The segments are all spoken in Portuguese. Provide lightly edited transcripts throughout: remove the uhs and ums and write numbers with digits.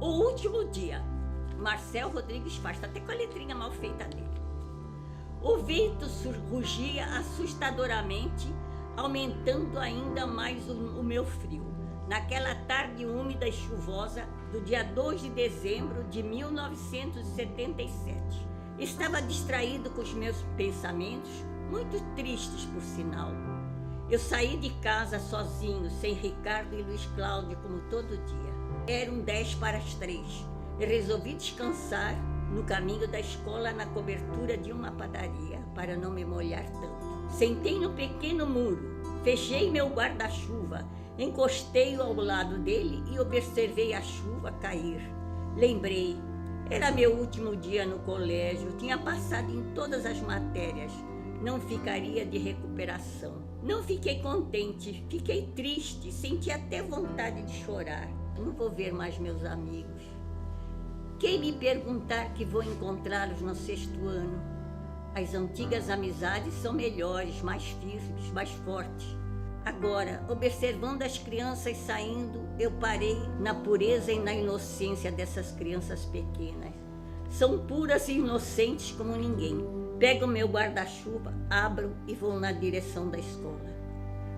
O último dia. Marcel Rodrigues Faz, tá até com a letrinha mal feita dele. O vento rugia assustadoramente, aumentando ainda mais o meu frio. Naquela tarde úmida e chuvosa do dia 2 de dezembro de 1977. Estava distraído com os meus pensamentos, muito tristes por sinal. Eu saí de casa sozinho, sem Ricardo e Luiz Cláudio, como todo dia. Eram 3:10. Eu resolvi descansar no caminho da escola na cobertura de uma padaria, para não me molhar tanto. Sentei no pequeno muro, fechei meu guarda-chuva, encostei-o ao lado dele e observei a chuva cair. Lembrei, era meu último dia no colégio, tinha passado em todas as matérias, não ficaria de recuperação. Não fiquei contente, fiquei triste, senti até vontade de chorar. Não vou ver mais meus amigos. Quem me perguntar que vou encontrá-los no 6º ano? As antigas amizades são melhores, mais firmes, mais fortes. Agora, observando as crianças saindo, eu parei na pureza e na inocência dessas crianças pequenas. São puras e inocentes como ninguém. Pego meu guarda-chuva, abro e vou na direção da escola.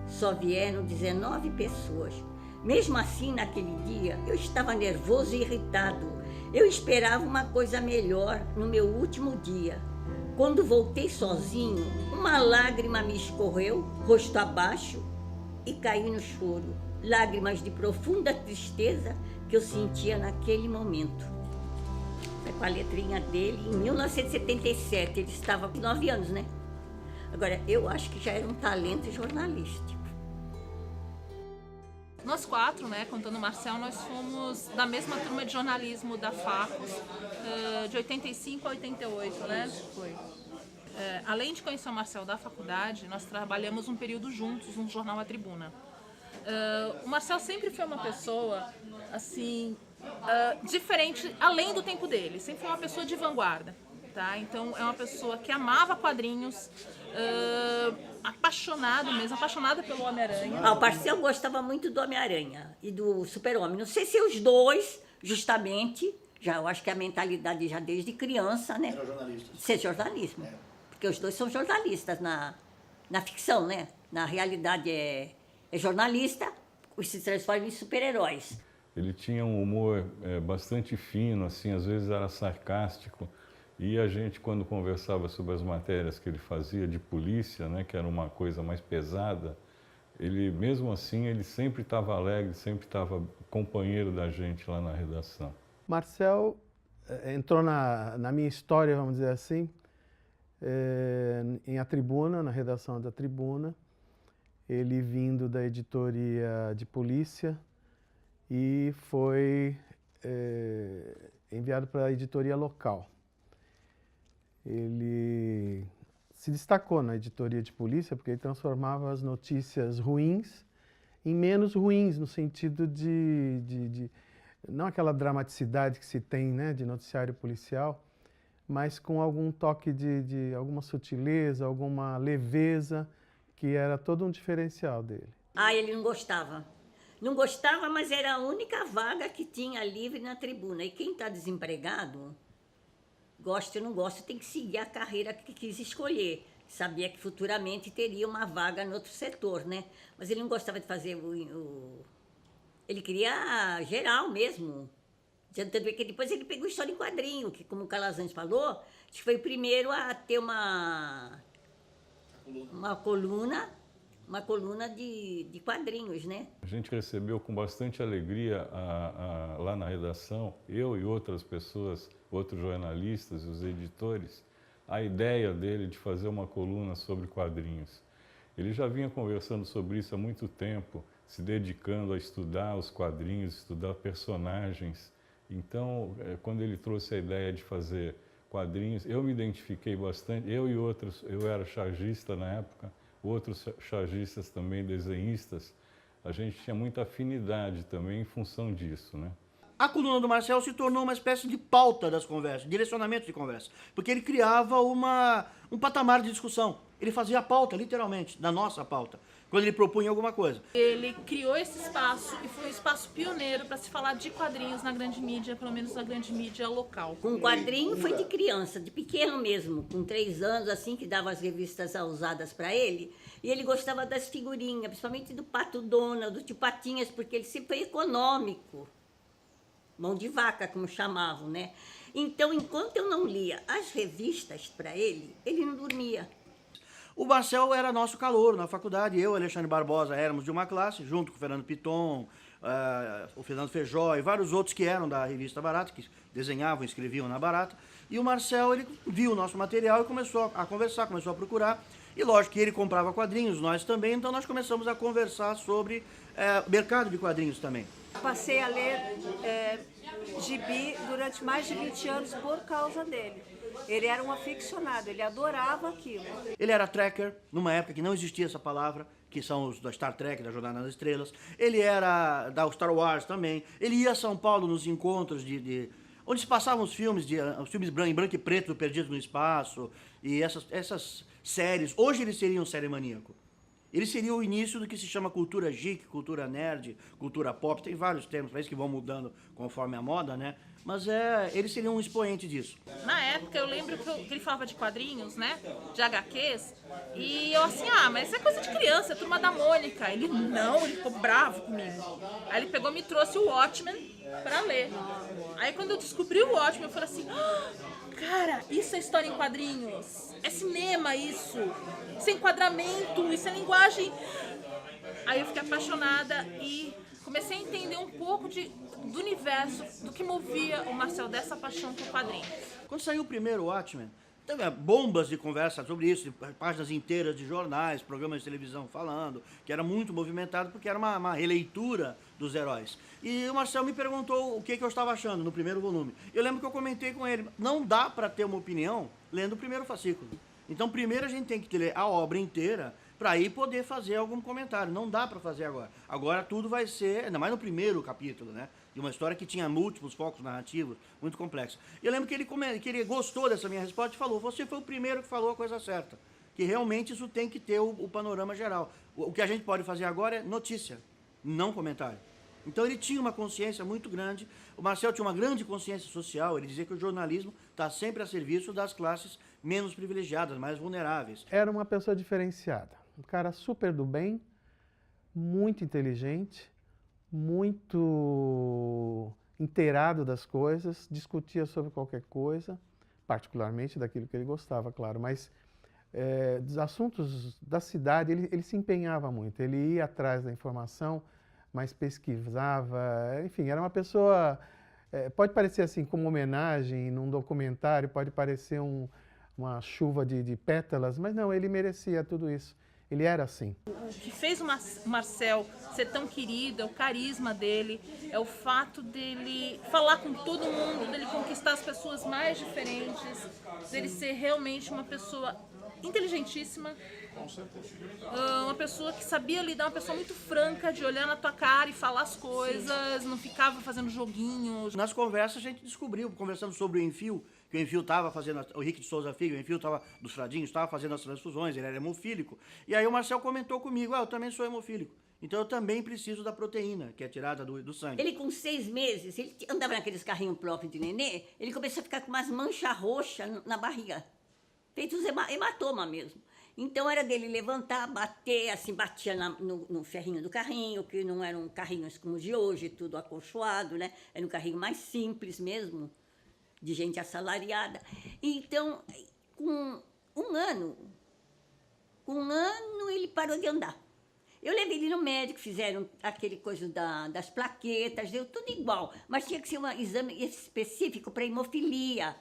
Só vieram 19 pessoas. Mesmo assim, naquele dia, eu estava nervoso e irritado. Eu esperava uma coisa melhor no meu último dia. Quando voltei sozinho, uma lágrima me escorreu, rosto abaixo, e caí no choro. Lágrimas de profunda tristeza que eu sentia naquele momento. Foi com a letrinha dele, em 1977, ele estava com 9 anos, né? Agora, eu acho que já era um talento jornalístico. Nós 4, né, contando o Marcel, nós fomos da mesma turma de jornalismo da Facos, de 85 a 88, né? Foi. Além de conhecer o Marcel da faculdade, nós trabalhamos um período juntos no jornal A Tribuna. O Marcel sempre foi uma pessoa, assim, diferente, além do tempo dele. Sempre foi uma pessoa de vanguarda, tá? Então, é uma pessoa que amava quadrinhos, apaixonada pelo Homem-Aranha. O Marcel gostava muito do Homem-Aranha e do Super-Homem. Não sei se os dois, justamente, já eu acho que a mentalidade já desde criança, né? Era jornalista. Ser jornalismo. Porque os dois são jornalistas na ficção, né? Na realidade é jornalista, os se transformam em super-heróis. Ele tinha um humor bastante fino, assim, às vezes era sarcástico. E a gente, quando conversava sobre as matérias que ele fazia de polícia, né, que era uma coisa mais pesada, ele, mesmo assim, ele sempre estava alegre, sempre estava companheiro da gente lá na redação. Marcel entrou na minha história, vamos dizer assim, em A Tribuna, na redação da Tribuna, ele vindo da editoria de polícia e foi enviado para a editoria local. Ele se destacou na editoria de polícia porque ele transformava as notícias ruins em menos ruins, no sentido de não aquela dramaticidade que se tem, né, de noticiário policial, mas com algum toque de alguma sutileza, alguma leveza, que era todo um diferencial dele. Ele não gostava. Não gostava, mas era a única vaga que tinha livre na Tribuna. E quem está desempregado, gosta ou não gosta, tem que seguir a carreira que quis escolher. Sabia que futuramente teria uma vaga no outro setor, né? Mas ele não gostava de fazer Ele queria geral mesmo. Tanto é que depois ele pegou história em quadrinho, que, como o Calazans falou, acho que foi o primeiro a ter uma coluna de quadrinhos, né? A gente recebeu com bastante alegria lá na redação, eu e outras pessoas, outros jornalistas e os editores, a ideia dele de fazer uma coluna sobre quadrinhos. Ele já vinha conversando sobre isso há muito tempo, se dedicando a estudar os quadrinhos, estudar personagens. Então, quando ele trouxe a ideia de fazer quadrinhos, eu me identifiquei bastante, eu e outros, eu era chargista na época, outros chargistas também, desenhistas, a gente tinha muita afinidade também em função disso, né? A coluna do Marcel se tornou uma espécie de pauta das conversas, direcionamento de conversa, porque ele criava um patamar de discussão. Ele fazia a pauta, literalmente, da nossa pauta. quando ele propunha alguma coisa. Ele criou esse espaço e foi um espaço pioneiro para se falar de quadrinhos na grande mídia, pelo menos na grande mídia local. Com quadrinho foi de criança, de pequeno mesmo, com 3 anos, assim, que dava as revistas usadas para ele. E ele gostava das figurinhas, principalmente do Pato Donald, do Tio Patinhas, porque ele sempre foi econômico. Mão de vaca, como chamavam, né? Então, enquanto eu não lia as revistas para ele não dormia. O Marcel era nosso calouro na faculdade, eu e Alexandre Barbosa éramos de uma classe, junto com o Fernando Piton, o Fernando Feijó e vários outros que eram da revista Barata, que desenhavam e escreviam na Barata. E o Marcel, ele viu o nosso material e começou a conversar, começou a procurar. E lógico que ele comprava quadrinhos, nós também, então nós começamos a conversar sobre mercado de quadrinhos também. Passei a ler gibi durante mais de 20 anos por causa dele. Ele era um aficionado, ele adorava aquilo. Ele era tracker, numa época que não existia essa palavra, que são os da Star Trek, da Jornada nas Estrelas. Ele era da Star Wars também. Ele ia a São Paulo nos encontros onde se passavam os filmes em branco e preto, Perdidos no Espaço, e essas séries. Hoje ele seria um série maníaco. Ele seria o início do que se chama cultura geek, cultura nerd, cultura pop. Tem vários termos para isso que vão mudando conforme a moda, né? Mas ele seria um expoente disso. Na época, eu lembro que ele falava de quadrinhos, né? De HQs. E eu assim, mas isso é coisa de criança, é Turma da Mônica. Ele ficou bravo comigo. Aí ele pegou e me trouxe o Watchmen pra ler. Aí quando eu descobri o Watchmen, eu falei assim, cara, isso é história em quadrinhos. É cinema isso. Isso é enquadramento, isso é linguagem. Aí eu fiquei apaixonada e comecei a entender um pouco do universo, do que movia o Marcel dessa paixão por quadrinhos. Quando saiu o primeiro Watchmen, teve bombas de conversa sobre isso, páginas inteiras de jornais, programas de televisão falando, que era muito movimentado porque era uma releitura dos heróis. E o Marcel me perguntou o que eu estava achando no primeiro volume. Eu lembro que eu comentei com ele, não dá para ter uma opinião lendo o primeiro fascículo. Então, primeiro a gente tem que ler a obra inteira para aí poder fazer algum comentário. Não dá para fazer agora. Agora tudo vai ser, ainda mais no primeiro capítulo, né? De uma história que tinha múltiplos focos narrativos, muito complexa. E eu lembro que ele gostou dessa minha resposta e falou, você foi o primeiro que falou a coisa certa. Que realmente isso tem que ter o panorama geral. O que a gente pode fazer agora é notícia, não comentário. Então ele tinha uma consciência muito grande, o Marcel tinha uma grande consciência social, ele dizia que o jornalismo está sempre a serviço das classes menos privilegiadas, mais vulneráveis. Era uma pessoa diferenciada, um cara super do bem, muito inteligente, muito inteirado das coisas, discutia sobre qualquer coisa, particularmente daquilo que ele gostava, claro, mas dos assuntos da cidade ele se empenhava muito, ele ia atrás da informação, mas pesquisava, enfim, era uma pessoa, pode parecer assim como homenagem num documentário, pode parecer uma chuva de pétalas, mas não, ele merecia tudo isso. Ele era assim. O que fez o Marcel ser tão querido é o carisma dele, é o fato dele falar com todo mundo, dele conquistar as pessoas mais diferentes, dele ser realmente uma pessoa inteligentíssima, uma pessoa que sabia lidar, uma pessoa muito franca, de olhar na tua cara e falar as coisas, não ficava fazendo joguinhos. Nas conversas a gente descobriu, conversando sobre o Enfio, que o Enfio estava fazendo, o Henrique de Souza Filho, o Enfio estava dos Fradinhos, estava fazendo as transfusões, ele era hemofílico. E aí o Marcel comentou comigo, eu também sou hemofílico. Então eu também preciso da proteína, que é tirada do sangue. Ele com 6 meses, ele andava naqueles carrinhos próprios de nenê, ele começou a ficar com umas manchas roxas na barriga. Feito uns hematoma mesmo. Então era dele levantar, bater, assim, batia no ferrinho do carrinho, que não eram carrinhos como os de hoje, tudo acolchoado, né? Era um carrinho mais simples mesmo, de gente assalariada. Então, com um ano ele parou de andar. Eu levei ele no médico, fizeram aquele coisa das plaquetas, deu tudo igual, mas tinha que ser um exame específico para hemofilia.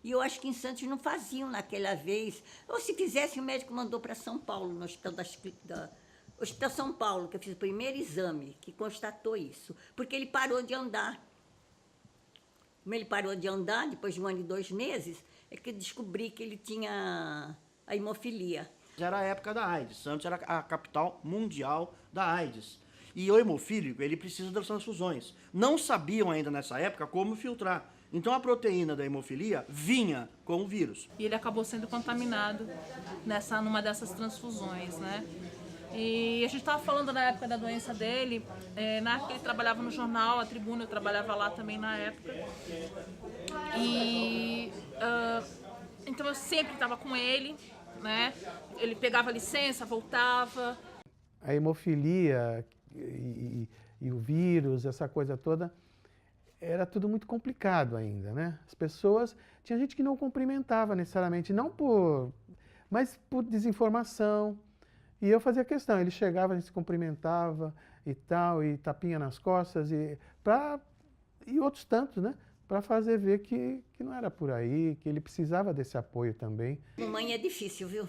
E eu acho que em Santos não faziam naquela vez. Ou se fizesse, o médico mandou para São Paulo, no Hospital São Paulo, que eu fiz o primeiro exame, que constatou isso. Porque ele parou de andar. Como ele parou de andar, depois de 1 ano e 2 meses, é que eu descobri que ele tinha a hemofilia. Era a época da AIDS. Santos era a capital mundial da AIDS. E o hemofílico, ele precisa das transfusões. Não sabiam ainda nessa época como filtrar. Então a proteína da hemofilia vinha com o vírus. E ele acabou sendo contaminado numa dessas transfusões, né? E a gente estava falando na época da doença dele, na época ele trabalhava no jornal A Tribuna, eu trabalhava lá também na época. E então eu sempre estava com ele, né? Ele pegava licença, voltava. A hemofilia e o vírus, essa coisa toda, era tudo muito complicado ainda, né? As pessoas, tinha gente que não cumprimentava necessariamente, mas por desinformação. E eu fazia questão, ele chegava, a gente se cumprimentava e tal, e tapinha nas costas, e outros tantos, né? Para fazer ver que não era por aí, que ele precisava desse apoio também. Mãe é difícil, viu?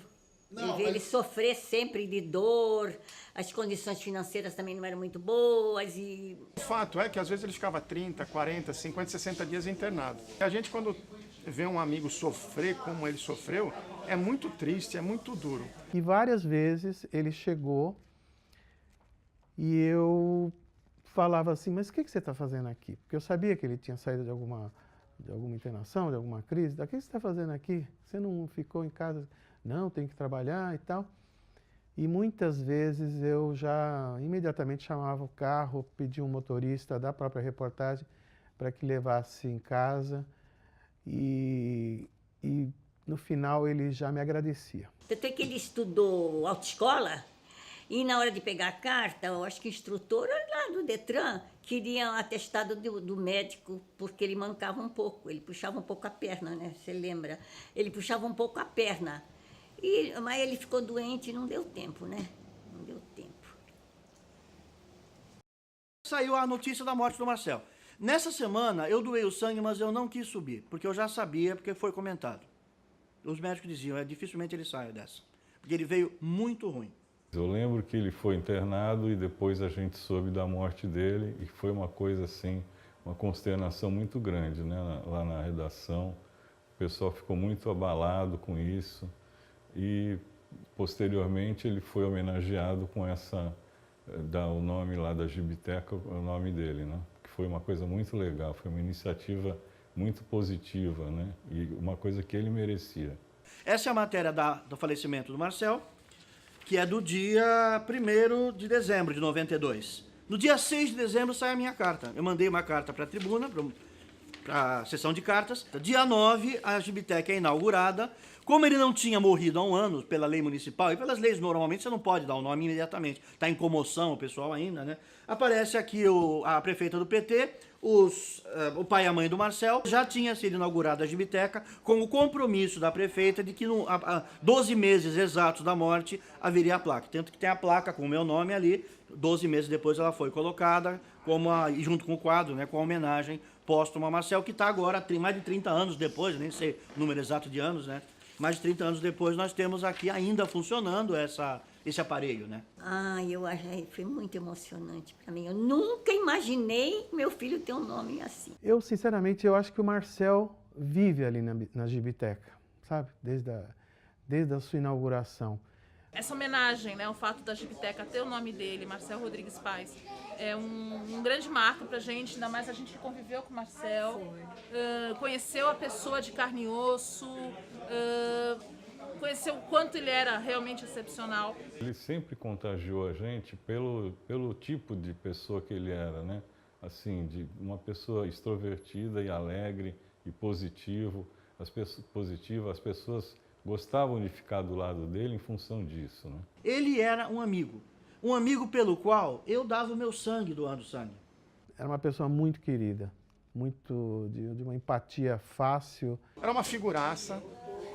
Ele sofrer sempre de dor, as condições financeiras também não eram muito boas e... O fato é que às vezes ele ficava 30, 40, 50, 60 dias internado. A gente, quando vê um amigo sofrer como ele sofreu, é muito triste, é muito duro. E várias vezes ele chegou e eu falava assim, mas o que você está fazendo aqui? Porque eu sabia que ele tinha saído de alguma internação, de alguma crise. O que você está fazendo aqui? Você não ficou em casa? Não, tem que trabalhar e tal. E muitas vezes eu já imediatamente chamava o carro, pedia um motorista da própria reportagem para que levasse em casa e no final ele já me agradecia. Tanto é que ele estudou autoescola e na hora de pegar a carta, eu acho que o instrutor lá do Detran queria um atestado do médico porque ele mancava um pouco, ele puxava um pouco a perna, né? Você lembra? Ele puxava um pouco a perna. Mas ele ficou doente e não deu tempo, né? Não deu tempo. Saiu a notícia da morte do Marcel. Nessa semana, eu doei o sangue, mas eu não quis subir, porque eu já sabia, porque foi comentado. Os médicos diziam, dificilmente ele saia dessa, porque ele veio muito ruim. Eu lembro que ele foi internado e depois a gente soube da morte dele e foi uma coisa assim, uma consternação muito grande, né? Lá na redação. O pessoal ficou muito abalado com isso. E, posteriormente, ele foi homenageado com dar o nome lá da Gibiteca, o nome dele, né? Que foi uma coisa muito legal, foi uma iniciativa muito positiva, né? E uma coisa que ele merecia. Essa é a matéria do falecimento do Marcel, que é do dia 1º de dezembro de 92. No dia 6 de dezembro sai a minha carta. Eu mandei uma carta para a Tribuna, para a sessão de cartas. Dia 9, a Gibiteca é inaugurada. Como ele não tinha morrido há um ano pela lei municipal, e pelas leis normalmente você não pode dar o nome imediatamente, está em comoção o pessoal ainda, né? Aparece aqui a prefeita do PT, o pai e a mãe do Marcel. Já tinha sido inaugurada a Gibiteca com o compromisso da prefeita de que 12 meses exatos da morte haveria a placa. Tanto que tem a placa com o meu nome ali, 12 meses depois ela foi colocada, junto com o quadro, né, com a homenagem póstuma a Marcel, que está agora, mais de 30 anos depois, nem sei o número exato de anos, né? Mais de 30 anos depois, nós temos aqui ainda funcionando esse aparelho, né? Eu achei, foi muito emocionante para mim. Eu nunca imaginei meu filho ter um nome assim. Eu, sinceramente, eu acho que o Marcel vive ali na Gibiteca, sabe? Desde a sua inauguração. Essa homenagem, né, o fato da Gibiteca ter o nome dele, Marcel Rodrigues Paes, é um grande marco pra gente, ainda mais a gente que conviveu com o Marcel, conheceu a pessoa de carne e osso, conheceu o quanto ele era realmente excepcional. Ele sempre contagiou a gente pelo tipo de pessoa que ele era, né? Assim, de uma pessoa extrovertida e alegre e positivo. As pessoas gostavam de ficar do lado dele em função disso, né? Ele era um amigo pelo qual eu dava o meu sangue, doando sangue. Era uma pessoa muito querida, de uma empatia fácil. Era uma figuraça,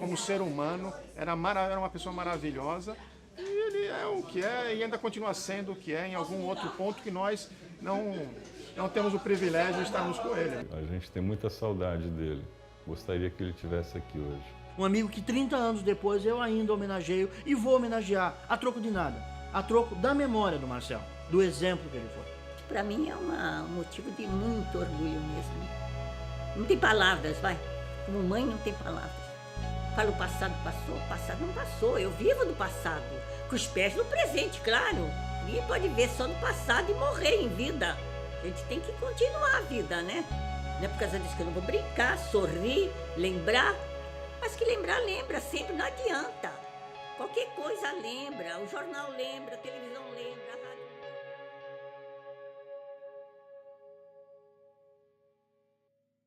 como ser humano, era uma pessoa maravilhosa. E ele é o que é e ainda continua sendo o que é em algum outro ponto que nós não temos o privilégio de estarmos com ele. A gente tem muita saudade dele. Gostaria que ele estivesse aqui hoje. Um amigo que 30 anos depois eu ainda homenageio e vou homenagear a troco de nada, a troco da memória do Marcel, do exemplo que ele foi. Para mim é um motivo de muito orgulho mesmo. Não tem palavras, vai. Como mãe não tem palavras. Fala, o passado passou, o passado não passou. Eu vivo do passado, com os pés no presente, claro. Ninguém pode ver só no passado e morrer em vida. A gente tem que continuar a vida, né? Não é por causa disso que eu não vou brincar, sorrir, lembrar. Mas que lembra sempre, não adianta. Qualquer coisa lembra, o jornal lembra, a televisão lembra,